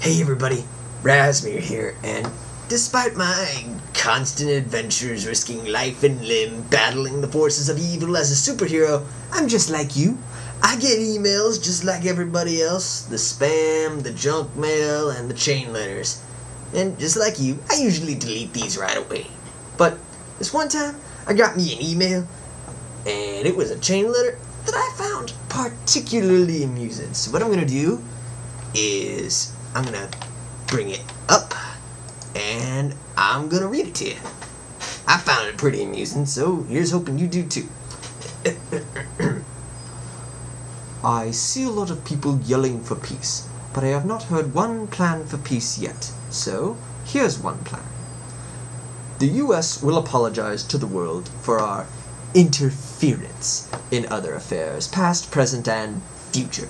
Hey everybody, Razmere here, and despite my constant adventures risking life and limb battling the forces of evil as a superhero, I'm just like you. I get emails just like everybody else, the spam, the junk mail, and the chain letters. And just like you, I usually delete these right away. But this one time, I got me an email, and it was a chain letter that I found particularly amusing. So what I'm going to do is I'm going to bring it up, and I'm going to read it to you. I found it pretty amusing, so here's hoping you do too. I see a lot of people yelling for peace, but I have not heard one plan for peace yet. So, here's one plan. The US will apologize to the world for our interference in other affairs, past, present, and future.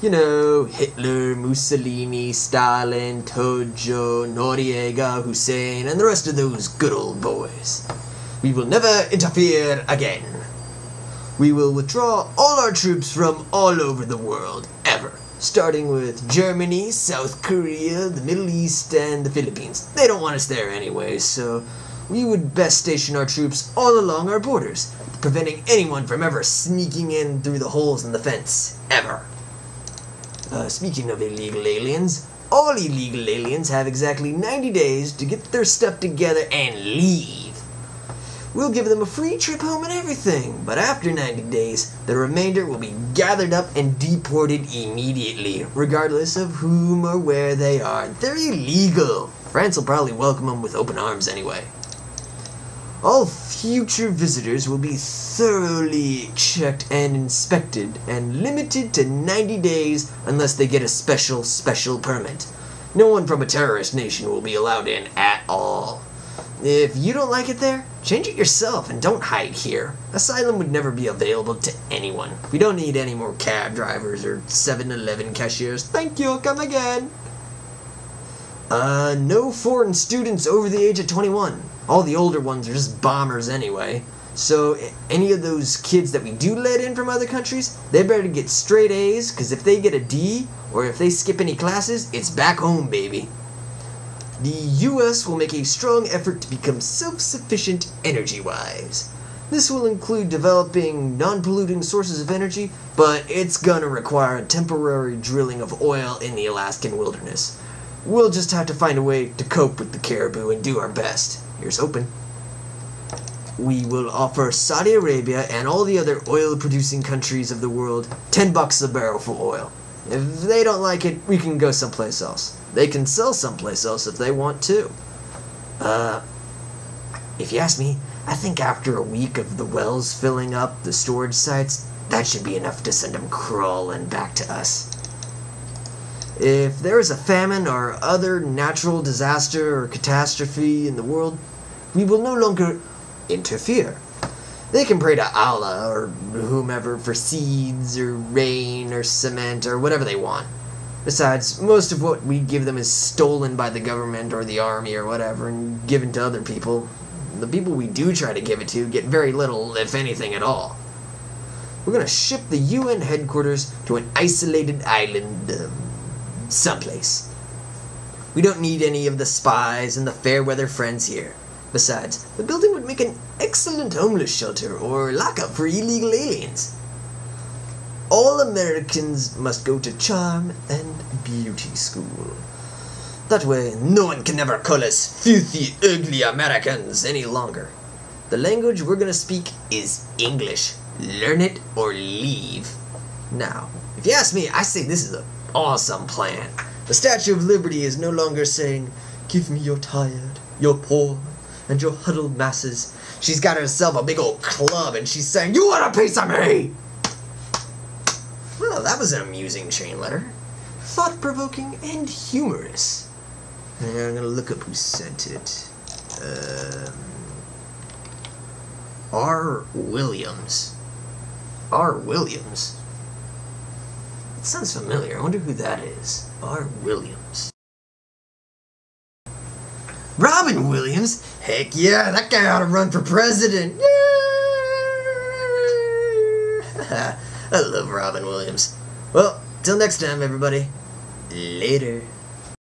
You know, Hitler, Mussolini, Stalin, Tojo, Noriega, Hussein, and the rest of those good old boys. We will never interfere again. We will withdraw all our troops from all over the world, ever. Starting with Germany, South Korea, the Middle East, and the Philippines. They don't want us there anyway, so we would best station our troops all along our borders, preventing anyone from ever sneaking in through the holes in the fence, ever. Speaking of illegal aliens, all illegal aliens have exactly 90 days to get their stuff together and leave. We'll give them a free trip home and everything, but after 90 days, the remainder will be gathered up and deported immediately, regardless of whom or where they are. They're illegal. France will probably welcome them with open arms anyway. All future visitors will be thoroughly checked and inspected, and limited to 90 days unless they get a special permit. No one from a terrorist nation will be allowed in at all. If you don't like it there, change it yourself and don't hide here. Asylum would never be available to anyone. We don't need any more cab drivers or 7-Eleven cashiers. Thank you, come again. No foreign students over the age of 21. All the older ones are just bombers anyway. So any of those kids that we do let in from other countries, they better get straight A's, because if they get a D, or if they skip any classes, it's back home, baby. The US will make a strong effort to become self-sufficient energy-wise. This will include developing non-polluting sources of energy, but it's gonna require a temporary drilling of oil in the Alaskan wilderness. We'll just have to find a way to cope with the caribou and do our best. Here's hoping. We will offer Saudi Arabia and all the other oil-producing countries of the world $10 a barrel for oil. If they don't like it, we can go someplace else. They can sell someplace else if they want to. If you ask me, I think after a week of the wells filling up the storage sites, that should be enough to send them crawling back to us. If there is a famine or other natural disaster or catastrophe in the world, we will no longer interfere. They can pray to Allah or whomever for seeds or rain or cement or whatever they want. Besides, most of what we give them is stolen by the government or the army or whatever and given to other people. The people we do try to give it to get very little, if anything at all. We're going to ship the UN headquarters to an isolated island someplace. We don't need any of the spies and the fair weather friends here. Besides, the building would make an excellent homeless shelter or lockup for illegal aliens. All Americans must go to charm and beauty school. That way, no one can ever call us filthy, ugly Americans any longer. The language we're gonna speak is English. Learn it or leave. Now, if you ask me, I say this is an awesome plan. The Statue of Liberty is no longer saying, "Give me your tired, your poor, and your huddled masses." She's got herself a big old club and she's saying, "You want a piece of me?" Well, that was an amusing chain letter. Thought-provoking and humorous. And I'm gonna look up who sent it. R. Williams. R. Williams? That sounds familiar. I wonder who that is. R. Williams. Robin Williams? Heck yeah, that guy ought to run for president. I love Robin Williams. Well, till next time, everybody. Later.